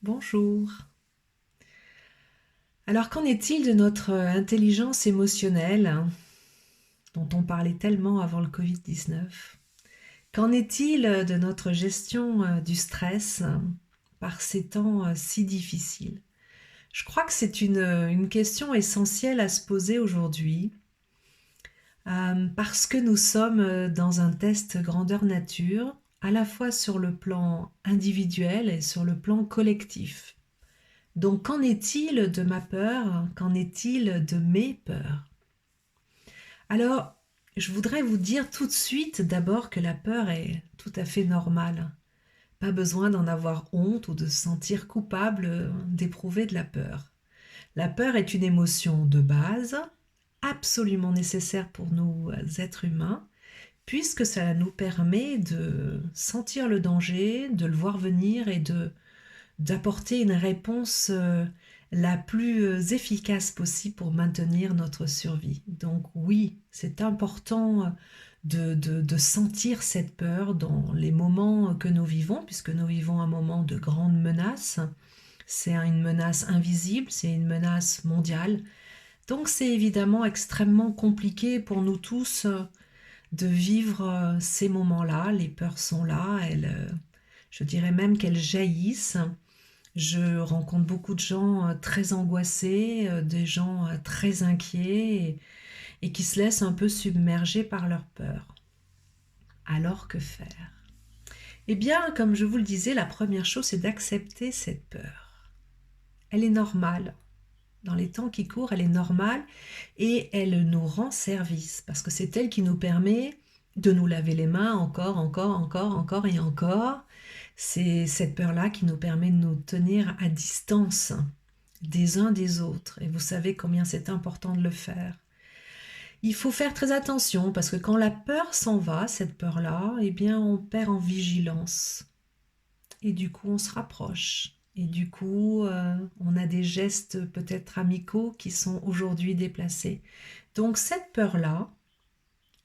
Bonjour. Alors, qu'en est-il de notre intelligence émotionnelle, dont on parlait tellement avant le Covid-19? Qu'en est-il de notre gestion du stress par ces temps si difficiles? Je crois que c'est une question essentielle à se poser aujourd'hui, parce que nous sommes dans un test grandeur nature, à la fois sur le plan individuel et sur le plan collectif. Donc, qu'en est-il de ma peur? Qu'en est-il de mes peurs? Alors, je voudrais vous dire tout de suite d'abord que la peur est tout à fait normale. Pas besoin d'en avoir honte ou de se sentir coupable d'éprouver de la peur. La peur est une émotion de base, absolument nécessaire pour nous êtres humains, puisque ça nous permet de sentir le danger, de le voir venir et d'apporter une réponse la plus efficace possible pour maintenir notre survie. Donc oui, c'est important de sentir cette peur dans les moments que nous vivons, puisque nous vivons un moment de grande menace. C'est une menace invisible, c'est une menace mondiale. Donc c'est évidemment extrêmement compliqué pour nous tous de vivre ces moments-là. Les peurs sont là, je dirais même qu'elles jaillissent. Je rencontre beaucoup de gens très angoissés, des gens très inquiets et qui se laissent un peu submerger par leur peur. Alors que faire? Eh bien, comme je vous le disais, la première chose, c'est d'accepter cette peur. Elle est normale. Dans les temps qui courent, elle est normale et elle nous rend service parce que c'est elle qui nous permet de nous laver les mains encore et encore. C'est cette peur-là qui nous permet de nous tenir à distance des uns des autres. Et vous savez combien c'est important de le faire. Il faut faire très attention parce que quand la peur s'en va, cette peur-là, eh bien on perd en vigilance. Et du coup on se rapproche. Et du coup on a des gestes peut-être amicaux qui sont aujourd'hui déplacés. Donc cette peur-là,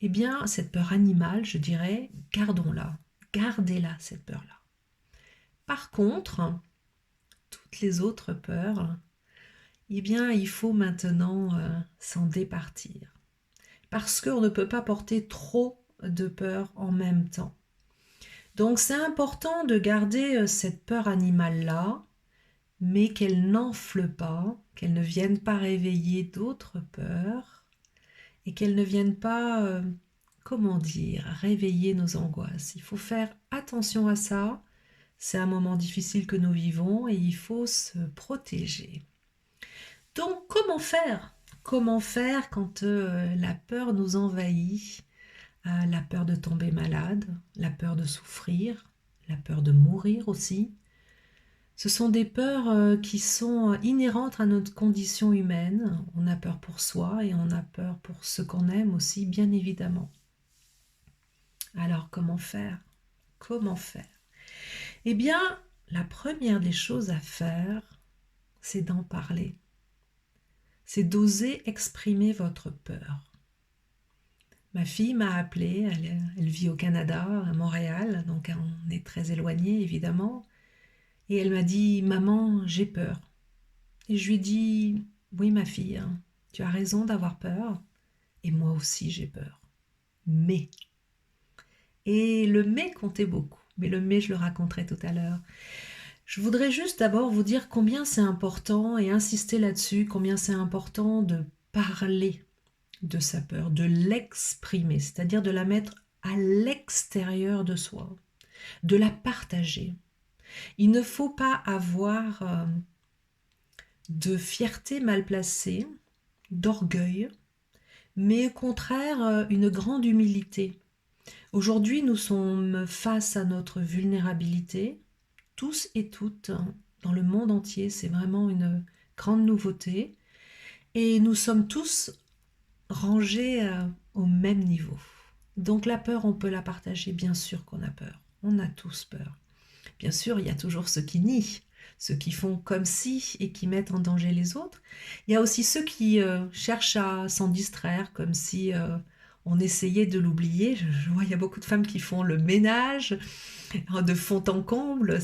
eh bien cette peur animale, je dirais, gardons-la. Gardez-la, cette peur-là. Par contre, toutes les autres peurs, eh bien, il faut maintenant s'en départir. Parce qu'on ne peut pas porter trop de peur en même temps. Donc, c'est important de garder cette peur animale-là, mais qu'elle n'enfle pas, qu'elle ne vienne pas réveiller d'autres peurs et qu'elle ne vienne pas, comment dire, réveiller nos angoisses. Il faut faire attention à ça. C'est un moment difficile que nous vivons et il faut se protéger. Donc, comment faire? Comment faire quand la peur nous envahit? La peur de tomber malade, la peur de souffrir, la peur de mourir aussi. Ce sont des peurs qui sont inhérentes à notre condition humaine. On a peur pour soi et on a peur pour ce qu'on aime aussi, bien évidemment. Alors, comment faire? Comment faire? Eh bien, la première des choses à faire, c'est d'en parler. C'est d'oser exprimer votre peur. Ma fille m'a appelée, elle vit au Canada, à Montréal, donc on est très éloignés évidemment, et elle m'a dit: Maman, j'ai peur. Et je lui ai dit: Oui, ma fille, hein, tu as raison d'avoir peur, et moi aussi j'ai peur. Mais, et le mais comptait beaucoup, mais le mais je le raconterai tout à l'heure. Je voudrais juste d'abord vous dire combien c'est important et insister là-dessus, combien c'est important de parler de sa peur, de l'exprimer, c'est-à-dire de la mettre à l'extérieur de soi, de la partager. Il ne faut pas avoir de fierté mal placée, d'orgueil, mais au contraire une grande humilité. Aujourd'hui, nous sommes face à notre vulnérabilité, tous et toutes, dans le monde entier, c'est vraiment une grande nouveauté, et nous sommes tous rangés au même niveau. Donc la peur, on peut la partager, bien sûr qu'on a peur. On a tous peur. Bien sûr, il y a toujours ceux qui nient, ceux qui font comme si et qui mettent en danger les autres. Il y a aussi ceux qui cherchent à s'en distraire, comme si on essayait de l'oublier. Je vois, il y a beaucoup de femmes qui font le ménage de fond en comble.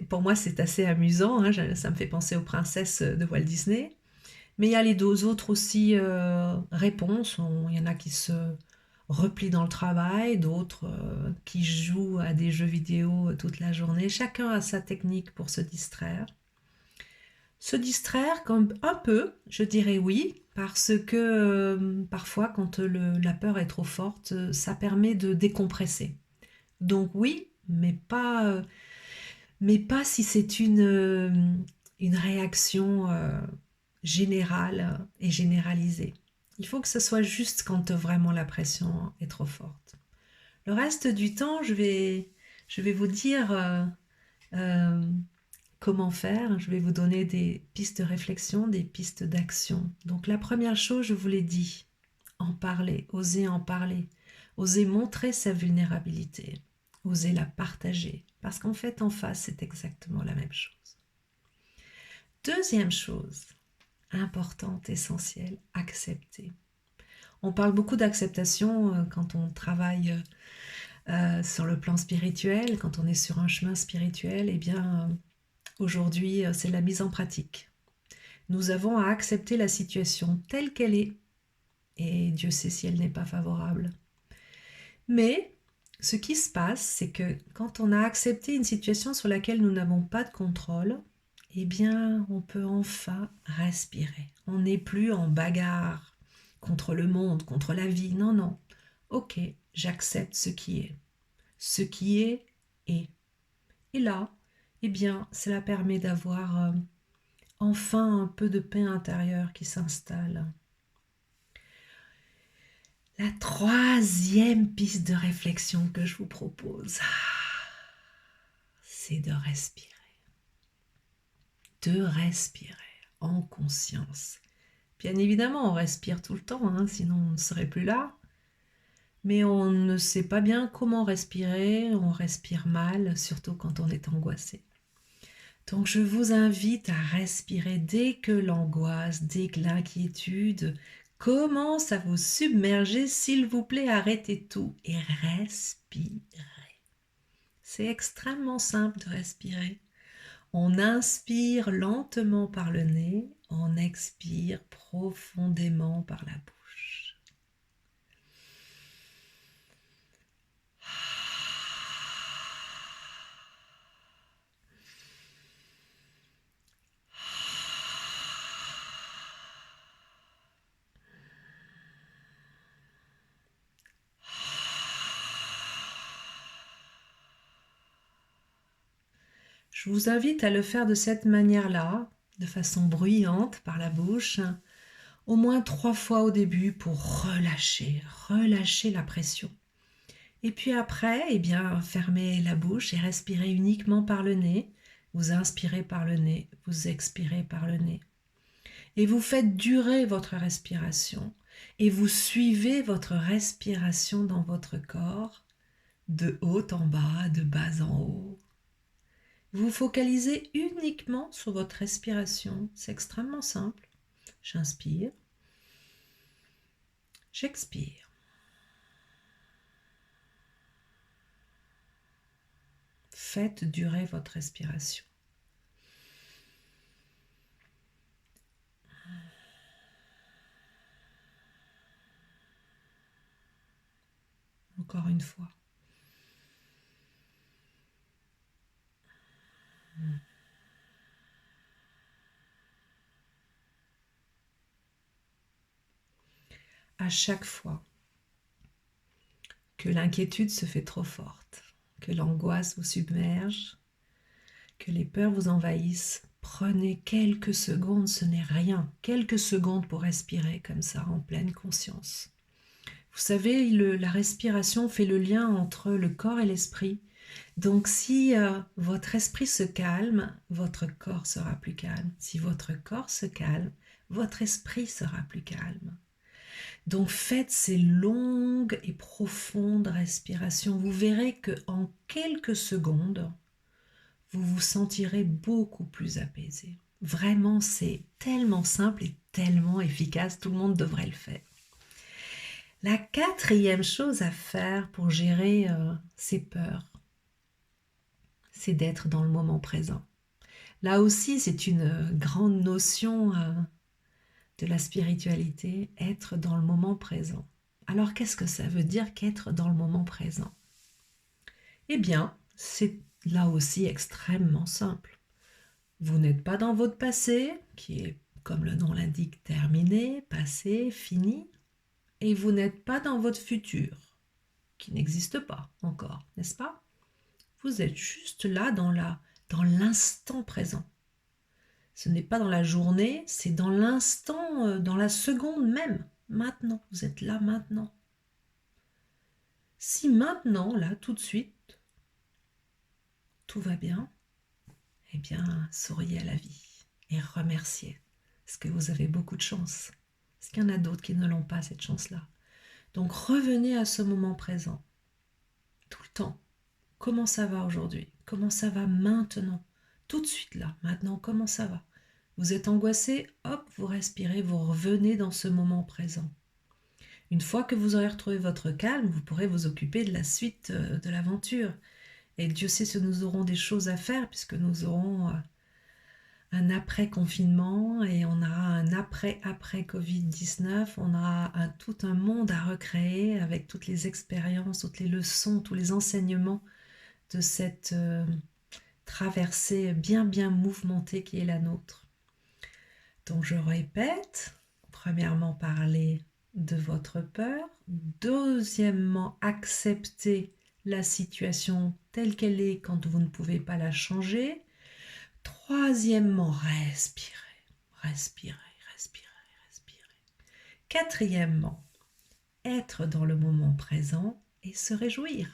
Pour moi, c'est assez amusant, hein, ça me fait penser aux princesses de Walt Disney. Mais il y a les deux autres aussi réponses. Il y en a qui se replient dans le travail, d'autres qui jouent à des jeux vidéo toute la journée. Chacun a sa technique pour se distraire. Se distraire comme un peu, je dirais oui, parce que parfois quand la peur est trop forte, ça permet de décompresser. Donc oui, mais pas si c'est une réaction générale et généralisée. Il faut que ce soit juste quand vraiment la pression est trop forte. Le reste du temps, je vais vous dire euh, comment faire. Je vais vous donner des pistes de réflexion, des pistes d'action. Donc la première chose, je vous l'ai dit, en parler, oser montrer sa vulnérabilité, oser la partager. Parce qu'en fait, en face, c'est exactement la même chose. Deuxième chose, importante, essentielle, accepter. On parle beaucoup d'acceptation quand on travaille sur le plan spirituel, quand on est sur un chemin spirituel. Eh bien, aujourd'hui, c'est la mise en pratique. Nous avons à accepter la situation telle qu'elle est, et Dieu sait si elle n'est pas favorable. Mais ce qui se passe, c'est que quand on a accepté une situation sur laquelle nous n'avons pas de contrôle, eh bien, on peut enfin respirer. On n'est plus en bagarre contre le monde, contre la vie. Non, non. Ok, j'accepte ce qui est. Ce qui est, est. Et là, eh bien, cela permet d'avoir enfin un peu de paix intérieure qui s'installe. La troisième piste de réflexion que je vous propose, c'est de respirer. De respirer en conscience. Bien évidemment, on respire tout le temps, hein, sinon on ne serait plus là. Mais on ne sait pas bien comment respirer, on respire mal, surtout quand on est angoissé. Donc je vous invite à respirer dès que l'angoisse, dès que l'inquiétude commence à vous submerger. S'il vous plaît, arrêtez tout et respirez. C'est extrêmement simple de respirer. On inspire lentement par le nez, on expire profondément par la bouche. Je vous invite à le faire de cette manière-là, de façon bruyante par la bouche, au moins 3 fois au début pour relâcher la pression. Et puis après, eh bien, fermez la bouche et respirez uniquement par le nez. Vous inspirez par le nez, vous expirez par le nez. Et vous faites durer votre respiration. Et vous suivez votre respiration dans votre corps, de haut en bas, de bas en haut. Vous focalisez uniquement sur votre respiration. C'est extrêmement simple. J'inspire. J'expire. Faites durer votre respiration. Encore une fois. À chaque fois que l'inquiétude se fait trop forte, que l'angoisse vous submerge, que les peurs vous envahissent, prenez quelques secondes, ce n'est rien, quelques secondes pour respirer comme ça en pleine conscience. Vous savez, la respiration fait le lien entre le corps et l'esprit. Donc si votre esprit se calme, votre corps sera plus calme. Si votre corps se calme, votre esprit sera plus calme. Donc faites ces longues et profondes respirations. Vous verrez qu'en quelques secondes, vous vous sentirez beaucoup plus apaisé. Vraiment, c'est tellement simple et tellement efficace. Tout le monde devrait le faire. La quatrième chose à faire pour gérer ces peurs, c'est d'être dans le moment présent. Là aussi, c'est une grande notion de la spiritualité, être dans le moment présent. Alors, qu'est-ce que ça veut dire qu'être dans le moment présent? Eh bien, c'est là aussi extrêmement simple. Vous n'êtes pas dans votre passé, qui est, comme le nom l'indique, terminé, passé, fini, et vous n'êtes pas dans votre futur, qui n'existe pas encore, n'est-ce pas? Vous êtes juste là dans l'instant présent. Ce n'est pas dans la journée, c'est dans l'instant, dans la seconde même. Maintenant, vous êtes là maintenant. Si maintenant, là, tout de suite, tout va bien, eh bien, souriez à la vie et remerciez. Parce que vous avez beaucoup de chance. Parce qu'il y en a d'autres qui ne l'ont pas, cette chance-là. Donc, revenez à ce moment présent. Tout le temps. Comment ça va aujourd'hui? Comment ça va maintenant? Tout de suite là, maintenant, comment ça va? Vous êtes angoissé, hop, vous respirez, vous revenez dans ce moment présent. Une fois que vous aurez retrouvé votre calme, vous pourrez vous occuper de la suite de l'aventure. Et Dieu sait si nous aurons des choses à faire, puisque nous aurons un après-confinement et on aura un après Covid-19, on aura tout un monde à recréer avec toutes les expériences, toutes les leçons, tous les enseignements de cette traversée bien mouvementée qui est la nôtre. Donc je répète, premièrement parler de votre peur, deuxièmement accepter la situation telle qu'elle est quand vous ne pouvez pas la changer, troisièmement respirer, respirer, respirer, respirer, quatrièmement être dans le moment présent et se réjouir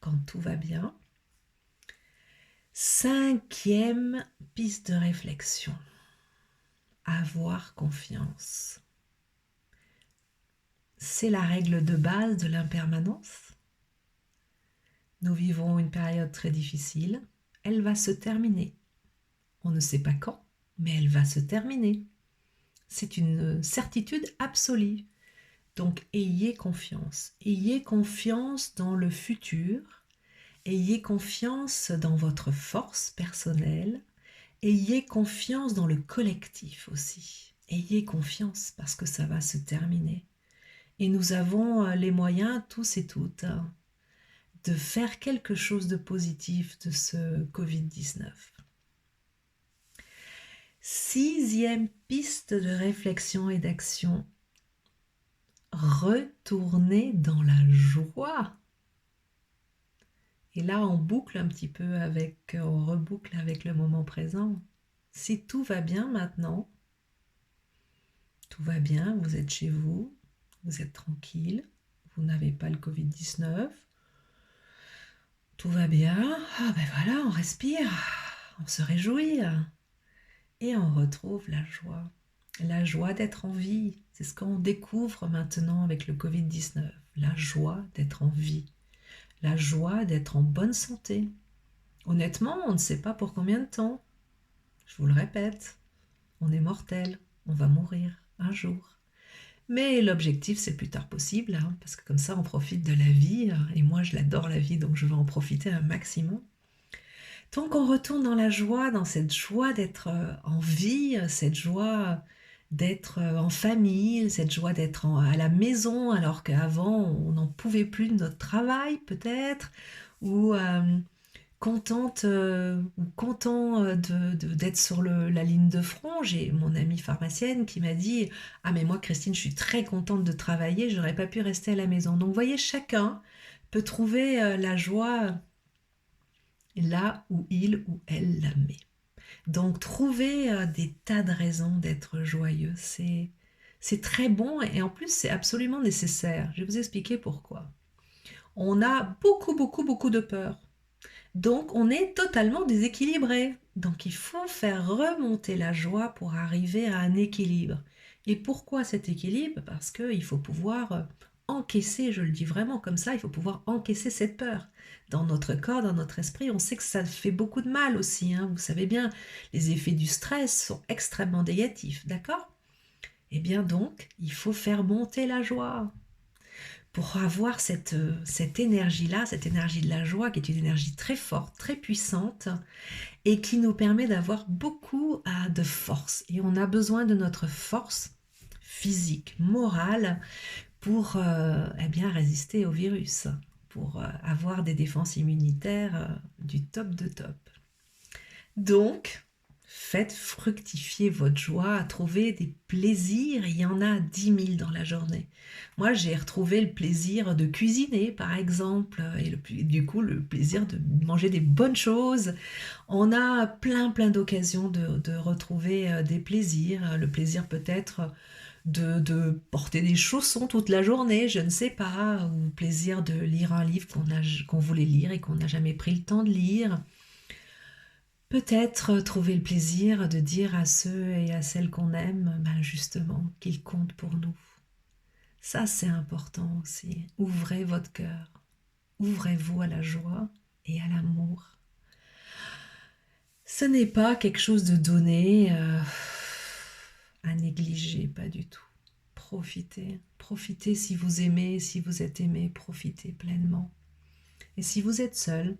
quand tout va bien. Cinquième piste de réflexion, avoir confiance. C'est la règle de base de l'impermanence. Nous vivons une période très difficile, elle va se terminer. On ne sait pas quand, mais elle va se terminer. C'est une certitude absolue. Donc ayez confiance dans le futur. Ayez confiance dans votre force personnelle. Ayez confiance dans le collectif aussi. Ayez confiance parce que ça va se terminer. Et nous avons les moyens, tous et toutes, de faire quelque chose de positif de ce Covid-19. Sixième piste de réflexion et d'action. Retournez dans la joie. Et là, on boucle un petit peu on reboucle avec le moment présent. Si tout va bien maintenant, tout va bien, vous êtes chez vous, vous êtes tranquille, vous n'avez pas le Covid-19, tout va bien, ah ben voilà, on respire, on se réjouit et on retrouve la joie d'être en vie. C'est ce qu'on découvre maintenant avec le Covid-19, la joie d'être en vie. La joie d'être en bonne santé. Honnêtement, on ne sait pas pour combien de temps. Je vous le répète, on est mortel, on va mourir un jour. Mais l'objectif, c'est le plus tard possible, parce que comme ça, on profite de la vie. Et moi, je l'adore la vie, donc je vais en profiter un maximum. Donc, on retourne dans la joie, dans cette joie d'être en vie, cette joie d'être en famille, cette joie d'être à la maison, alors qu'avant, on n'en pouvait plus de notre travail, peut-être, ou contente ou content d'être sur la ligne de front. J'ai mon amie pharmacienne qui m'a dit « Ah mais moi Christine, je suis très contente de travailler, j'aurais pas pu rester à la maison. » Donc vous voyez, chacun peut trouver la joie là où il ou elle la met. Donc trouver des tas de raisons d'être joyeux, c'est très bon et en plus c'est absolument nécessaire. Je vais vous expliquer pourquoi. On a beaucoup de peur. Donc on est totalement déséquilibré. Donc il faut faire remonter la joie pour arriver à un équilibre. Et pourquoi cet équilibre? Parce qu'il faut pouvoir encaisser, je le dis vraiment comme ça, il faut pouvoir encaisser cette peur. Dans notre corps, dans notre esprit, on sait que ça fait beaucoup de mal aussi. Vous savez bien, les effets du stress sont extrêmement négatifs, d'accord? Eh bien donc, il faut faire monter la joie. pour avoir cette énergie-là, cette énergie de la joie, qui est une énergie très forte, très puissante, et qui nous permet d'avoir beaucoup de force. Et on a besoin de notre force physique, morale, pour eh bien résister au virus, pour avoir des défenses immunitaires du top de top. Donc, faites fructifier votre joie, trouvez des plaisirs, il y en a 10 000 dans la journée. Moi, j'ai retrouvé le plaisir de cuisiner, par exemple, et du coup, le plaisir de manger des bonnes choses. On a plein d'occasions de retrouver des plaisirs. Le plaisir peut-être de porter des chaussons toute la journée, je ne sais pas, ou plaisir de lire un livre qu'on voulait lire et qu'on n'a jamais pris le temps de lire. Peut-être trouver le plaisir de dire à ceux et à celles qu'on aime, ben justement, qu'ils comptent pour nous. Ça, c'est important aussi. Ouvrez votre cœur. Ouvrez-vous à la joie et à l'amour. Ce n'est pas quelque chose de donné à négliger, pas du tout. Profitez. Profitez si vous aimez, si vous êtes aimé, profitez pleinement. Et si vous êtes seul,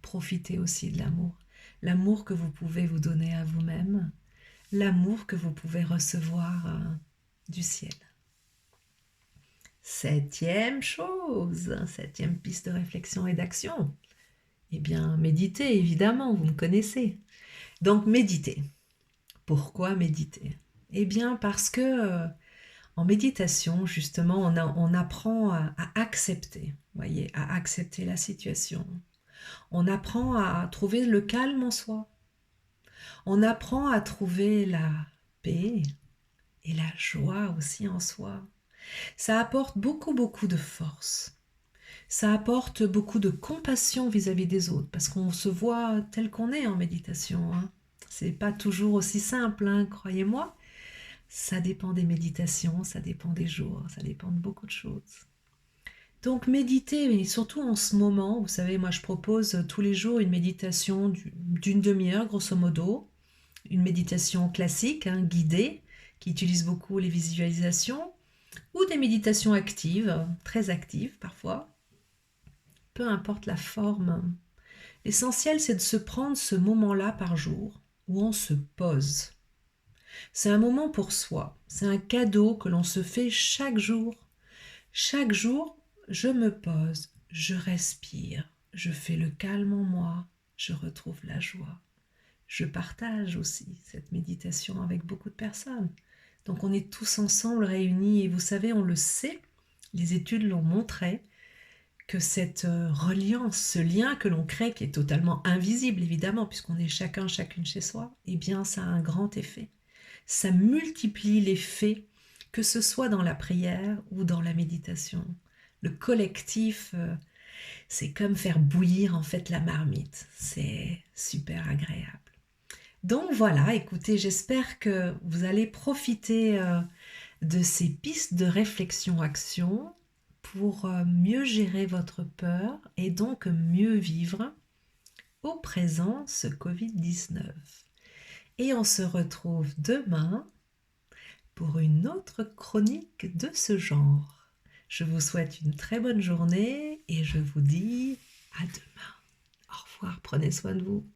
profitez aussi de l'amour. L'amour que vous pouvez vous donner à vous-même, l'amour que vous pouvez recevoir du ciel. Septième chose, septième piste de réflexion et d'action. Eh bien, méditez, évidemment, vous me connaissez. Donc, méditez. Pourquoi méditer? Eh bien, parce que en méditation, justement, on apprend à accepter, voyez, à accepter la situation. On apprend à trouver le calme en soi. On apprend à trouver la paix et la joie aussi en soi. Ça apporte beaucoup de force. Ça apporte beaucoup de compassion vis-à-vis des autres, parce qu'on se voit tel qu'on est en méditation. Hein. C'est pas toujours aussi simple, hein, croyez-moi. Ça dépend des méditations, ça dépend des jours, ça dépend de beaucoup de choses. Donc méditez, mais surtout en ce moment, vous savez, moi je propose tous les jours une méditation d'une demi-heure, grosso modo, une méditation classique, hein, guidée, qui utilise beaucoup les visualisations, ou des méditations actives, très actives parfois, peu importe la forme. L'essentiel, c'est de se prendre ce moment-là par jour, où on se pose. C'est un moment pour soi, c'est un cadeau que l'on se fait chaque jour. Chaque jour, je me pose, je respire, je fais le calme en moi, je retrouve la joie. Je partage aussi cette méditation avec beaucoup de personnes. Donc on est tous ensemble réunis et vous savez, on le sait, les études l'ont montré, que cette reliance, ce lien que l'on crée, qui est totalement invisible évidemment, puisqu'on est chacune chez soi, eh bien ça a un grand effet. Ça multiplie l'effet, que ce soit dans la prière ou dans la méditation. Le collectif, c'est comme faire bouillir en fait la marmite. C'est super agréable. Donc voilà, écoutez, j'espère que vous allez profiter de ces pistes de réflexion-action pour mieux gérer votre peur et donc mieux vivre au présent ce Covid-19. Et on se retrouve demain pour une autre chronique de ce genre. Je vous souhaite une très bonne journée et je vous dis à demain. Au revoir, prenez soin de vous.